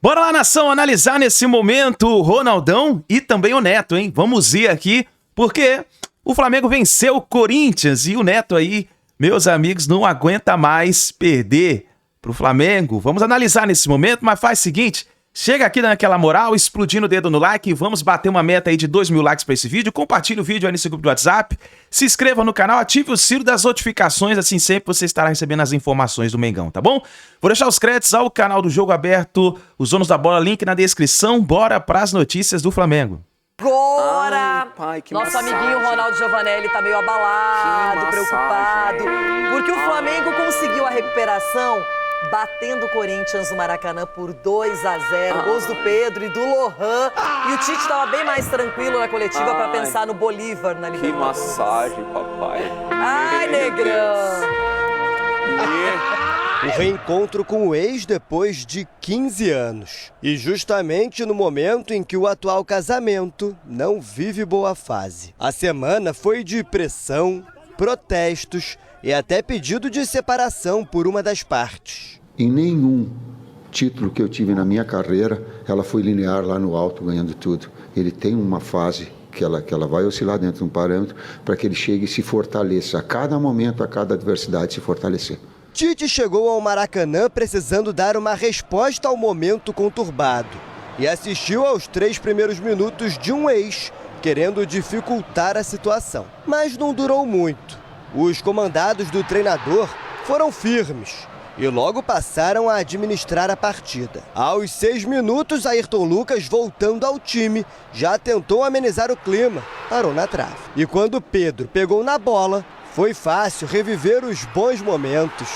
Bora lá, nação, analisar nesse momento o Ronaldão e também o Neto, hein? Vamos ir aqui, porque o Flamengo venceu o Corinthians e o Neto aí, meus amigos, não aguenta mais perder pro Flamengo. Vamos analisar nesse momento, mas faz o seguinte, chega aqui naquela moral, explodindo o dedo no like, vamos bater uma meta aí de 2.000 likes pra esse vídeo, compartilhe o vídeo aí nesse grupo do WhatsApp, se inscreva no canal, ative o sino das notificações, assim sempre você estará recebendo as informações do Mengão, tá bom? Vou deixar os créditos ao canal do Jogo Aberto, os donos da bola, link na descrição, bora pras notícias do Flamengo. Agora, pai, que nosso massagem. amiguinho Ronaldo Giovanelli tá meio abalado, Que preocupado, massagem. porque o Flamengo conseguiu a recuperação batendo o Corinthians no Maracanã por 2-0, gols do Pedro e do Lohan, e o Tite tava bem mais tranquilo na coletiva pra pensar no Bolívar na Que Libertadores. massagem, papai. Ai, negrão! O reencontro com o ex depois de 15 anos. E justamente no momento em que o atual casamento não vive boa fase. A semana foi de pressão, protestos e até pedido de separação por uma das partes. Em nenhum título que eu tive na minha carreira, ela foi linear lá no alto, ganhando tudo. Ele tem uma fase que ela vai oscilar dentro de um parâmetro para que ele chegue e se fortaleça. A cada momento, a cada adversidade, se fortalecer. Tite chegou ao Maracanã precisando dar uma resposta ao momento conturbado e assistiu aos 3 primeiros minutos de um ex querendo dificultar a situação. Mas não durou muito. Os comandados do treinador foram firmes e logo passaram a administrar a partida. Aos 6 minutos, Ayrton Lucas, voltando ao time, já tentou amenizar o clima, parou na trave. E quando Pedro pegou na bola, foi fácil reviver os bons momentos.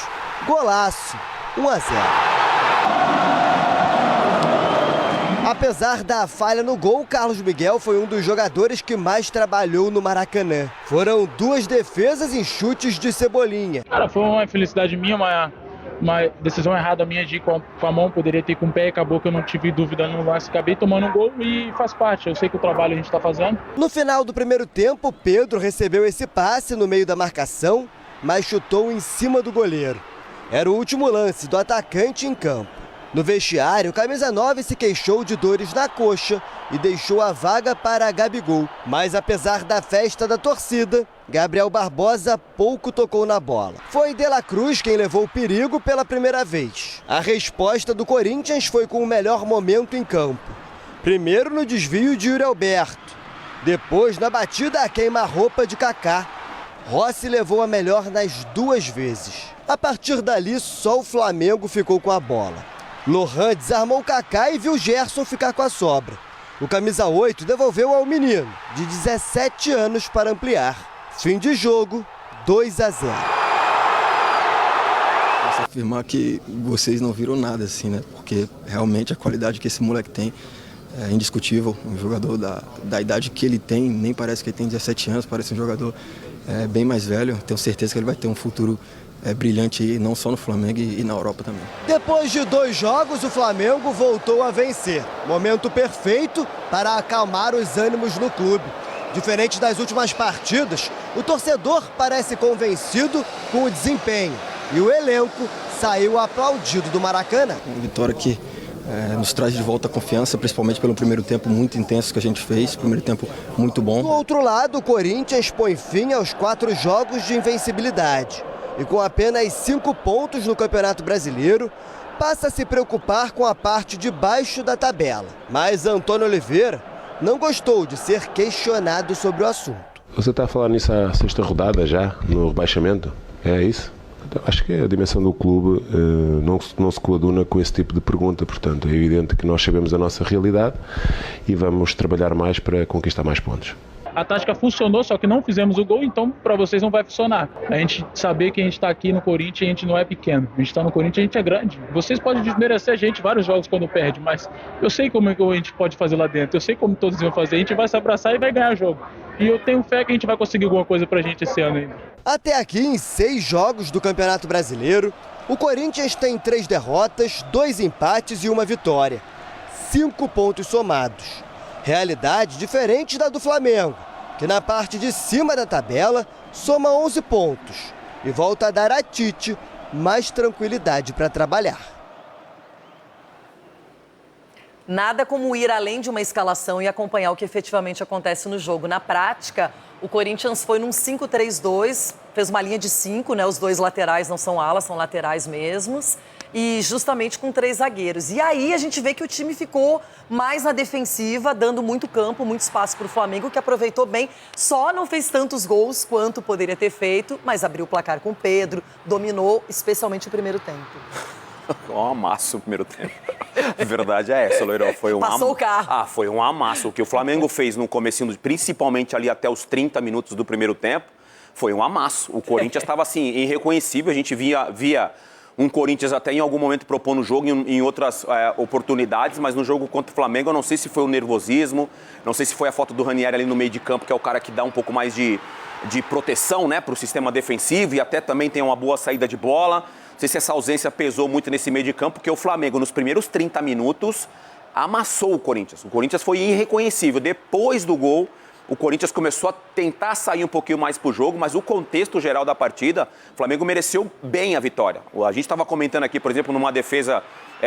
Golaço, 1-0. Apesar da falha no gol, Carlos Miguel foi um dos jogadores que mais trabalhou no Maracanã. Foram 2 defesas em chutes de Cebolinha. Cara, foi uma infelicidade minha, uma decisão errada minha de ir com a mão, poderia ter com o pé, acabou que eu não tive dúvida no lance, acabei tomando um gol e faz parte, eu sei que o trabalho a gente está fazendo. No final do primeiro tempo, Pedro recebeu esse passe no meio da marcação, mas chutou em cima do goleiro. Era o último lance do atacante em campo. No vestiário, o camisa 9 se queixou de dores na coxa e deixou a vaga para Gabigol. Mas apesar da festa da torcida, Gabriel Barbosa pouco tocou na bola. Foi De La Cruz quem levou o perigo pela primeira vez. A resposta do Corinthians foi com o melhor momento em campo. Primeiro no desvio de Yuri Alberto, depois na batida a queima-roupa de Kaká. Rossi levou a melhor nas 2 vezes. A partir dali, só o Flamengo ficou com a bola. Lohan desarmou Kaká e viu Gerson ficar com a sobra. O camisa 8 devolveu ao menino, de 17 anos, para ampliar. Fim de jogo, 2-0. Posso afirmar que vocês não viram nada assim, né? Porque realmente a qualidade que esse moleque tem é indiscutível. Um jogador da idade que ele tem, nem parece que ele tem 17 anos, parece um jogador bem mais velho. Tenho certeza que ele vai ter um futuro brilhante aí, não só no Flamengo e na Europa também. Depois de 2 jogos, o Flamengo voltou a vencer. Momento perfeito para acalmar os ânimos no clube. Diferente das últimas partidas, o torcedor parece convencido com o desempenho. E o elenco saiu aplaudido do Maracanã. Uma vitória que nos traz de volta a confiança, principalmente pelo primeiro tempo muito intenso que a gente fez. Primeiro tempo muito bom. Do outro lado, o Corinthians põe fim aos 4 jogos de invencibilidade. E com apenas 5 pontos no Campeonato Brasileiro, passa a se preocupar com a parte de baixo da tabela. Mas Antônio Oliveira não gostou de ser questionado sobre o assunto. Você está a falar nisso à 6ª rodada já, no rebaixamento? É isso? Então, acho que a dimensão do clube não se coaduna com esse tipo de pergunta. Portanto, é evidente que nós sabemos a nossa realidade e vamos trabalhar mais para conquistar mais pontos. A tática funcionou, só que não fizemos o gol, então para vocês não vai funcionar. A gente saber que a gente está aqui no Corinthians, a gente não é pequeno. A gente está no Corinthians, a gente é grande. Vocês podem desmerecer a gente vários jogos quando perde, mas eu sei como é que a gente pode fazer lá dentro. Eu sei como todos vão fazer. A gente vai se abraçar e vai ganhar o jogo. E eu tenho fé que a gente vai conseguir alguma coisa pra gente esse ano ainda. Até aqui, em 6 jogos do Campeonato Brasileiro, o Corinthians tem 3 derrotas, 2 empates e 1 vitória. 5 pontos somados. Realidade diferente da do Flamengo, que na parte de cima da tabela soma 11 pontos e volta a dar a Tite mais tranquilidade para trabalhar. Nada como ir além de uma escalação e acompanhar o que efetivamente acontece no jogo. Na prática, o Corinthians foi num 5-3-2, fez uma linha de 5, né? Os 2 laterais não são alas, são laterais mesmos. E justamente com 3 zagueiros. E aí a gente vê que o time ficou mais na defensiva, dando muito campo, muito espaço para o Flamengo, que aproveitou bem. Só não fez tantos gols quanto poderia ter feito, mas abriu o placar com o Pedro, dominou especialmente o primeiro tempo. Um amasso o primeiro tempo. A verdade é essa, Loirão. Passou o carro. Foi um amasso. O que o Flamengo fez no comecinho, principalmente ali até os 30 minutos do primeiro tempo, foi um amasso. O Corinthians estava assim, irreconhecível. A gente via um Corinthians até em algum momento propondo o jogo em outras oportunidades, mas no jogo contra o Flamengo eu não sei se foi o nervosismo, não sei se foi a falta do Ranieri ali no meio de campo, que é o cara que dá um pouco mais de proteção, né, para o sistema defensivo e até também tem uma boa saída de bola. Não sei se essa ausência pesou muito nesse meio de campo, porque o Flamengo, nos primeiros 30 minutos, amassou o Corinthians. O Corinthians foi irreconhecível. Depois do gol, o Corinthians começou a tentar sair um pouquinho mais pro jogo, mas o contexto geral da partida, o Flamengo mereceu bem a vitória. A gente estava comentando aqui, por exemplo, numa defesa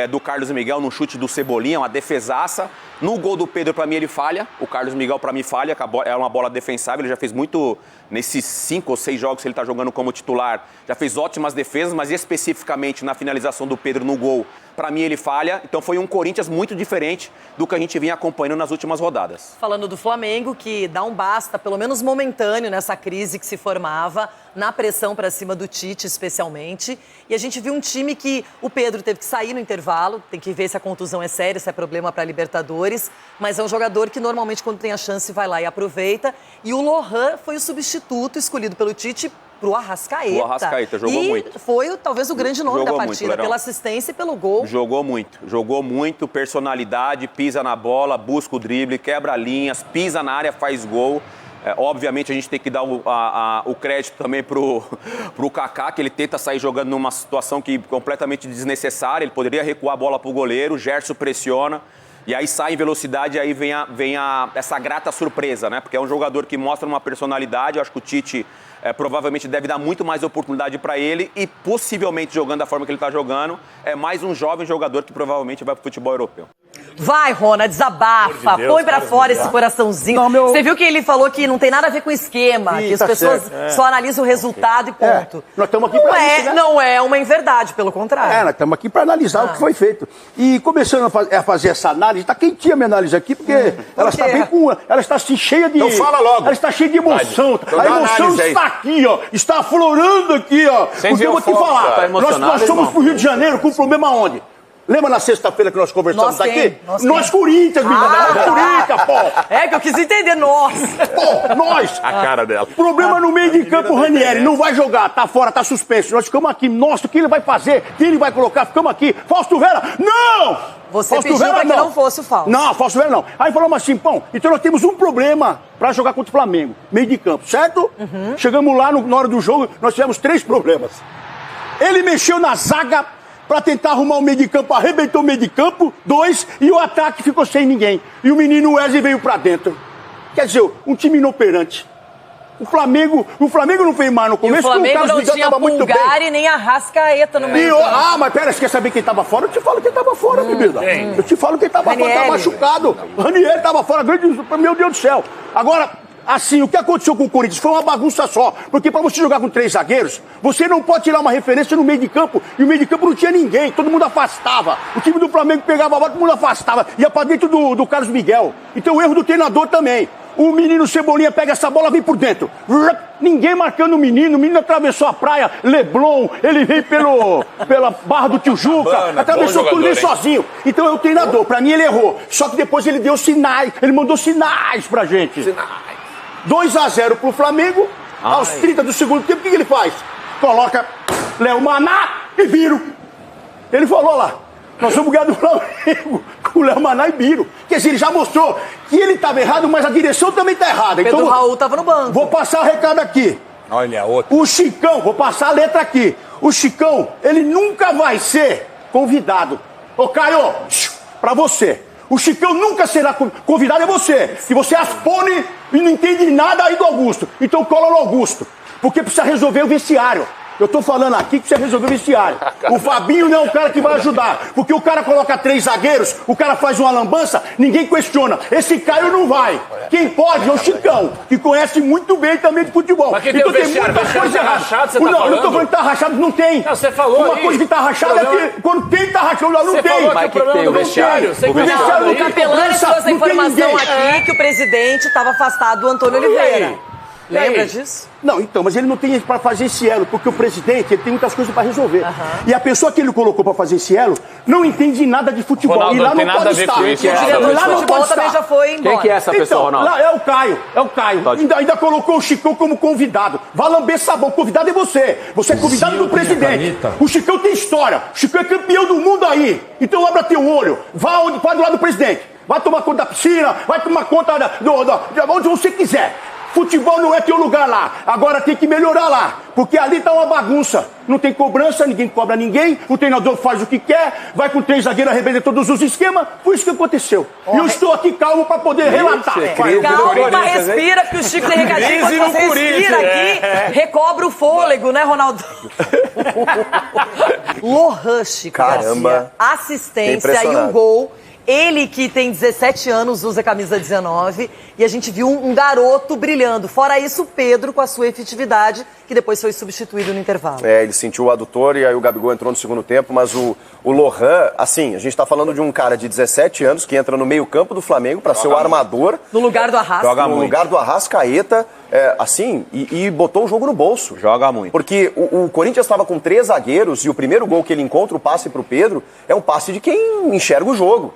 do Carlos Miguel, num chute do Cebolinha, uma defesaça. No gol do Pedro, para mim, ele falha. O Carlos Miguel, para mim, falha. É uma bola defensável. Ele já fez muito, nesses 5 ou 6 jogos que ele está jogando como titular, já fez ótimas defesas, mas especificamente na finalização do Pedro no gol, para mim, ele falha. Então foi um Corinthians muito diferente do que a gente vinha acompanhando nas últimas rodadas. Falando do Flamengo, que dá um basta, pelo menos momentâneo, nessa crise que se formava, na pressão para cima do Tite, especialmente. E a gente viu um time que o Pedro teve que sair no intervalo, tem que ver se a contusão é séria, se é problema para Libertadores, mas é um jogador que normalmente, quando tem a chance, vai lá e aproveita. E o Lohan foi o substituto escolhido pelo Tite pro Arrascaeta. O Arrascaeta jogou muito. Foi talvez o grande nome da partida, muito, pela assistência e pelo gol. Jogou muito, personalidade, pisa na bola, busca o drible, quebra linhas, pisa na área, faz gol. Obviamente a gente tem que dar o crédito também pro Kaká, que ele tenta sair jogando numa situação que completamente desnecessária. Ele poderia recuar a bola pro goleiro, o Gerson pressiona. E aí sai em velocidade e aí vem essa grata surpresa, né? Porque é um jogador que mostra uma personalidade. Eu acho que o Tite provavelmente deve dar muito mais oportunidade para ele e possivelmente jogando da forma que ele está jogando, é mais um jovem jogador que provavelmente vai pro futebol europeu. Vai, Rona, desabafa, de Deus, põe pra fora esse coraçãozinho. Não, Você viu que ele falou que não tem nada a ver com esquema, que as pessoas só analisam o resultado e ponto. Nós estamos aqui para isso, né? Não é uma inverdade, pelo contrário. Nós estamos aqui para analisar o que foi feito. E começando a fazer essa análise, está quentinha a minha análise aqui, porque ela está bem com... Ela está assim, cheia de... Então fala logo. Ela está cheia de emoção. Então, a emoção está aqui, ó. Está aflorando aqui, ó. Porque eu vou te falar, nós somos pro Rio de Janeiro com problema onde? Lembra na sexta-feira que nós conversamos aqui? Nós Corinthians, menina. Corinthians, pô. É que eu quis entender, nós. Pô, nós. A cara dela. Problema no meio de campo, o Ranieri não vai jogar, tá fora, tá suspenso. Nós ficamos aqui, nossa, o que ele vai fazer? O que ele vai colocar? Ficamos aqui. Fausto Vera, não! Você pediu pra que não fosse o Fausto. Não, Fausto Vera não. Aí falamos assim, pão, então nós temos um problema pra jogar contra o Flamengo, meio de campo, certo? Chegamos lá, na hora do jogo, nós tivemos 3 problemas. Ele mexeu na zaga para tentar arrumar o meio de campo, arrebentou o meio de campo, 2, e o ataque ficou sem ninguém. E o menino Wesley veio para dentro. Quer dizer, um time inoperante. O Flamengo não fez mais no começo, porque o Carlos Miguel estava muito bem. E nem Arrascaeta no meio. Mas pera, você quer saber quem estava fora? Eu te falo quem estava fora, bebida. Eu te falo quem estava fora, estava machucado. O Ranieri estava fora, meu Deus do céu. Agora, assim, o que aconteceu com o Corinthians foi uma bagunça só. Porque para você jogar com 3 zagueiros, você não pode tirar uma referência no meio de campo. E o meio de campo não tinha ninguém, todo mundo afastava. O time do Flamengo pegava a bola, todo mundo afastava. Ia para dentro do Carlos Miguel. Então o erro do treinador também. O menino Cebolinha pega essa bola, vem por dentro. Ninguém marcando o menino atravessou a praia, Leblon, ele veio pela Barra do Tijuca, atravessou tudo, veio sozinho. Então é o treinador, pra mim ele errou. Só que depois ele deu sinais, ele mandou sinais pra gente. 2-0 pro Flamengo, aos 30 do segundo tempo, o que ele faz? Coloca Léo Maná e Biro. Ele falou lá, nós vamos ganhar do Flamengo com o Léo Maná e Biro. Quer dizer, ele já mostrou que ele estava errado, mas a direção também está errada. Pedro então, Raul estava no banco. Vou passar o recado aqui. Olha, outro. O Chicão, vou passar a letra aqui. O Chicão, ele nunca vai ser convidado. Ô, Caio, pra você. O Chicão nunca será convidado, é você. E você expõe e não entende nada aí do Augusto. Então cola no Augusto. Porque precisa resolver o vestiário. Eu tô falando aqui que você resolveu o vestiário. O Fabinho não é o cara que vai ajudar. Porque o cara coloca 3 zagueiros, o cara faz uma lambança, ninguém questiona. Esse Caio não vai. Quem pode é o Chicão, que conhece muito bem também de futebol. Mas quem tem o vestiário? O vestiário tá rachado, você tá falando? Não, eu não tô falando que tá rachado, não tem. Não, você falou Uma coisa que tá rachada é que quando tem tá rachado, não você tem. Falou Mas que o problema do vestiário. O vestiário não O Capelani trouxe a informação aqui que o presidente estava afastado do Antônio Oliveira. Lembra disso? Não, então, mas ele não tem para fazer esse elo, porque o presidente ele tem muitas coisas para resolver. E a pessoa que ele colocou para fazer esse elo não entende nada de futebol. Ronaldo, e lá não não pode estar. O diretor de futebol também já foi embora. Quem que é essa pessoa, Ronaldo? Lá é o Caio. Ainda colocou o Chicão como convidado. Vai lamber sabão. O convidado é você. Você é convidado do presidente. O Chicão tem história. O Chicão é campeão do mundo aí. Então abra teu olho. Vai do lado do presidente. Vai tomar conta da piscina. Vai tomar conta de onde você quiser. Futebol não é teu lugar lá. Agora tem que melhorar lá. Porque ali tá uma bagunça. Não tem cobrança, ninguém cobra ninguém. O treinador faz o que quer. Vai com 3 zagueiros, arrebenta todos os esquemas. Foi isso que aconteceu. E eu estou aqui calmo para poder relatar. Calma, respira, que o Chico tem recadinho. Quando você respira aqui, recobra o fôlego, né, Ronaldo? Lohan, Chico Garcia, assistência e um gol. Ele que tem 17 anos, usa a camisa 19, e a gente viu um garoto brilhando. Fora isso, o Pedro com a sua efetividade, que depois foi substituído no intervalo. Ele sentiu o adutor e aí o Gabigol entrou no segundo tempo, mas o Lohan, assim, a gente tá falando de um cara de 17 anos que entra no meio-campo do Flamengo para ser o armador. No lugar do Arrasca. No lugar do Arrascaeta, e botou o jogo no bolso. Joga muito. Porque o Corinthians estava com 3 zagueiros e o primeiro gol que ele encontra, o passe pro Pedro, é um passe de quem enxerga o jogo.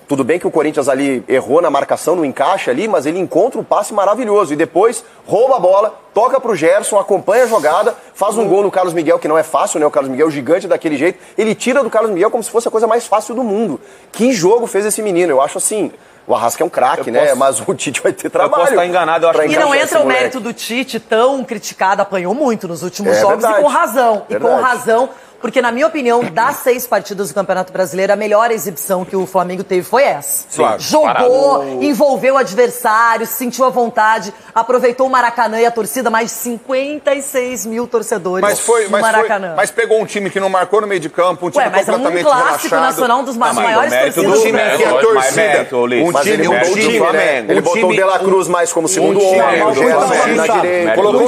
Tudo bem que o Corinthians ali errou na marcação, no encaixe ali, mas ele encontra um passe maravilhoso. E depois rouba a bola, toca pro Gerson, acompanha a jogada, faz um gol no Carlos Miguel, que não é fácil, né? O Carlos Miguel gigante daquele jeito. Ele tira do Carlos Miguel como se fosse a coisa mais fácil do mundo. Que jogo fez esse menino? Eu acho assim... O Arrasca é um craque, né? Mas o Tite vai ter trabalho. Eu posso estar enganado, eu acho que... E não entra o mérito do Tite, tão criticado, apanhou muito nos últimos jogos, verdade. E com razão. Verdade. E com razão, porque na minha opinião, das 6 partidas do Campeonato Brasileiro, a melhor exibição que o Flamengo teve foi essa. Claro. Jogou, envolveu o adversário, sentiu a vontade, aproveitou o Maracanã e a torcida, mais de 56 mil torcedores no Maracanã. Mas pegou um time que não marcou no meio de campo, um time completamente relaxado. Mas um clássico nacional, um dos maiores torcidas do time. A torcida, ele botou o De La Cruz mais como segundo homem, na direita. Colocou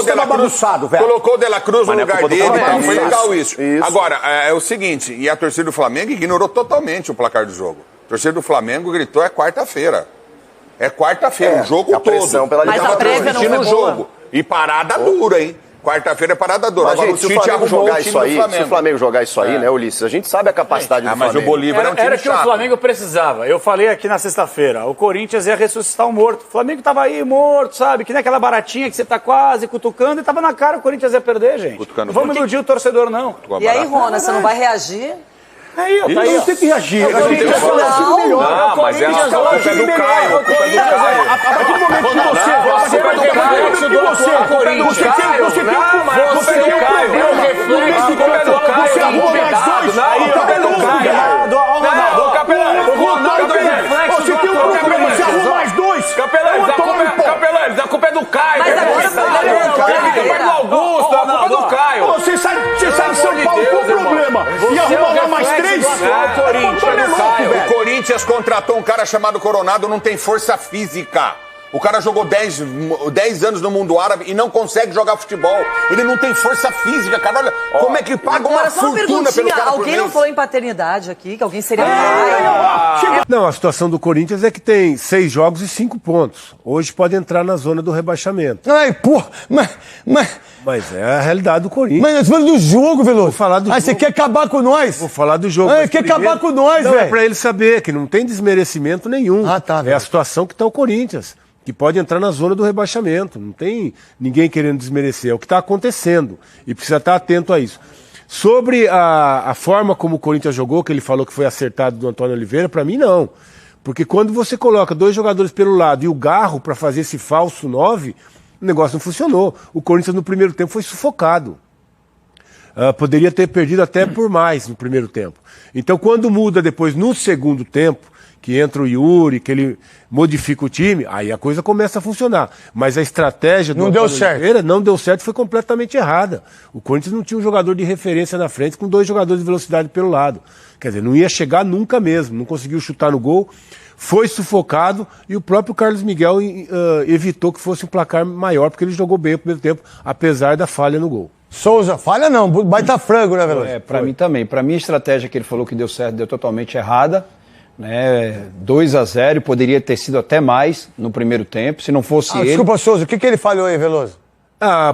o De La Cruz no lugar dele, foi legal isso. Agora, é o seguinte, e a torcida do Flamengo ignorou totalmente o placar do jogo. A torcida do Flamengo gritou, é quarta-feira. É quarta-feira, o jogo todo. Mas a prévia não foi boa. Jogo. E parada dura, hein? Quarta-feira é parada dura. Mas, gente, se o Flamengo jogar isso aí, se o Flamengo jogar isso aí, né, Ulisses? A gente sabe a capacidade do Flamengo. Mas o Bolívar é um time Era que o Flamengo precisava. Eu falei aqui na sexta-feira, o Corinthians ia ressuscitar o morto. O Flamengo tava aí morto, sabe? Que nem aquela baratinha que você tá quase cutucando e tava na cara, o Corinthians ia perder, gente. Não vamos iludir o torcedor, não. E aí, Rona, você não vai reagir? Aí, tá aí, tem que reagir. Não, mas é a culpa do Caio. A culpa é do Caio. A partir do momento que você tem um Capelanes, a culpa é do Caio. Mas é do Augusto, a culpa é do Caio. Você sabe que São Paulo com problema. E arrumar lá mais 3? O Corinthians contratou um cara chamado Coronado, não tem força física. O cara jogou 10 anos no mundo árabe e não consegue jogar futebol. Ele não tem força física, cara. Olha como é que paga uma fortuna pelo cara. Alguém não falou em paternidade aqui, que alguém seria pai. Não, a situação do Corinthians é que tem 6 jogos e 5 pontos. Hoje pode entrar na zona do rebaixamento. Ai, porra, mas é a realidade do Corinthians. Mas nós falamos do jogo, Veloso. Vou falar do jogo. Você quer acabar com nós? Vou falar do jogo. Quer acabar com nós, velho? É pra ele saber que não tem desmerecimento nenhum. Tá, é a situação que tá o Corinthians, que pode entrar na zona do rebaixamento. Não tem ninguém querendo desmerecer. É o que está acontecendo. E precisa estar atento a isso. Sobre a forma como o Corinthians jogou, que ele falou que foi acertado do Antônio Oliveira, para mim não. Porque quando você coloca 2 jogadores pelo lado e o Garro para fazer esse falso 9, o negócio não funcionou. O Corinthians no primeiro tempo foi sufocado. Poderia ter perdido até por mais no primeiro tempo. Então quando muda depois no segundo tempo, que entra o Yuri, que ele modifica o time, aí a coisa começa a funcionar. Mas a estratégia do Antônio Oliveira não deu certo, foi completamente errada. O Corinthians não tinha um jogador de referência na frente com 2 jogadores de velocidade pelo lado. Quer dizer, não ia chegar nunca mesmo, não conseguiu chutar no gol, foi sufocado e o próprio Carlos Miguel evitou que fosse um placar maior, porque ele jogou bem o primeiro tempo, apesar da falha no gol. Souza, falha não, baita frango, né, Veloso? Pra mim também. Pra mim a estratégia que ele falou que deu certo deu totalmente errada. Né? 2-0, poderia ter sido até mais no primeiro tempo, se não fosse ele. Desculpa, Souza, o que ele falhou aí, Veloso?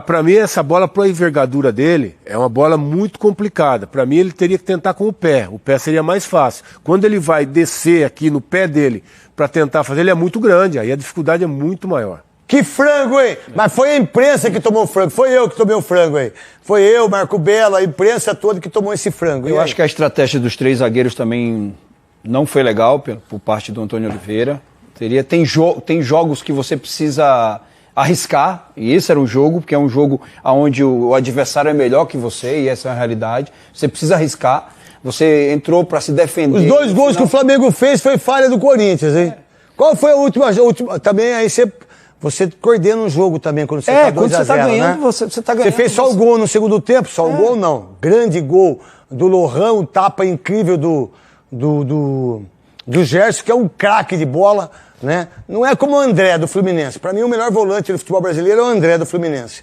Pra mim essa bola pra envergadura dele é uma bola muito complicada. Pra mim ele teria que tentar com o pé seria mais fácil. Quando ele vai descer aqui no pé dele pra tentar fazer, ele é muito grande, aí a dificuldade é muito maior. Que frango, hein? Mas foi a imprensa que tomou o frango, foi eu que tomei o frango aí. Foi eu, Marco Belo, a imprensa toda que tomou esse frango. Eu acho que a estratégia dos 3 zagueiros também não foi legal por parte do Antônio Oliveira. Tem jogos que você precisa arriscar, e esse era um jogo, porque é um jogo onde o adversário é melhor que você, e essa é a realidade. Você precisa arriscar. Você entrou para se defender. Os 2 gols que o Flamengo fez foi falha do Corinthians, hein? Qual foi a última? Também aí você coordena um jogo também quando você tá 2-0, quando você tá ganhando, né? você tá ganhando. Você fez só o gol no segundo tempo? Só o gol não. Grande gol do Lohan, um tapa incrível do Gerson, que é um craque de bola, né? Não é como o André do Fluminense. Pra mim o melhor volante do futebol brasileiro é o André do Fluminense.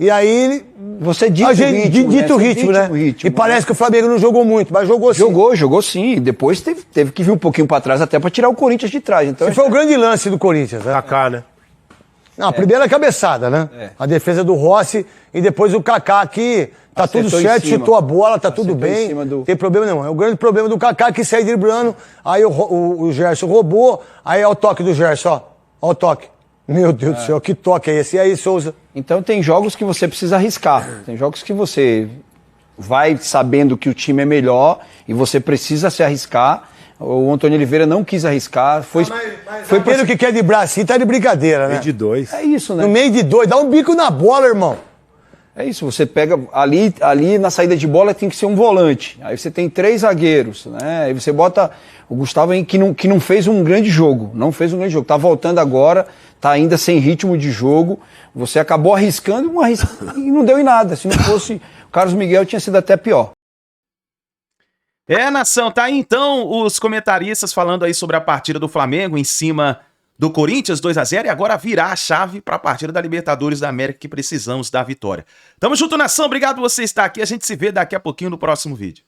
E aí você dita o ritmo, né? E parece que o Flamengo não jogou muito, mas jogou sim. Jogou sim. Depois teve que vir um pouquinho pra trás até pra tirar o Corinthians de trás. Então esse foi o grande lance do Corinthians, né? Kaká, né? Não, a primeira cabeçada, né? A defesa do Rossi e depois o Kaká que tá tudo certo, chutou a bola, tá tudo bem, não tem problema nenhum. É o grande problema do Kaká que sai driblando, aí o Gerson roubou, aí é o toque do Gerson, ó. Ó o toque. Meu Deus do céu, que toque é esse? E aí, Souza? Então tem jogos que você precisa arriscar. Tem jogos que você vai sabendo que o time é melhor e você precisa se arriscar. O Antônio Oliveira não quis arriscar. Foi aquele que quer driblar assim, tá de brincadeira, né? Meio de 2. É isso, né? No meio de 2, dá um bico na bola, irmão. É isso, você pega ali na saída de bola tem que ser um volante. Aí você tem 3 zagueiros, né? Aí você bota o Gustavo aí que não fez um grande jogo. Não fez um grande jogo. Tá voltando agora, tá ainda sem ritmo de jogo. Você acabou arriscando e não deu em nada. Se não fosse o Carlos Miguel, tinha sido até pior. Nação, tá aí então os comentaristas falando aí sobre a partida do Flamengo em cima do Corinthians, 2-0, e agora virar a chave para a partida da Libertadores da América, que precisamos da vitória. Tamo junto, Nação, obrigado por você estar aqui, a gente se vê daqui a pouquinho no próximo vídeo.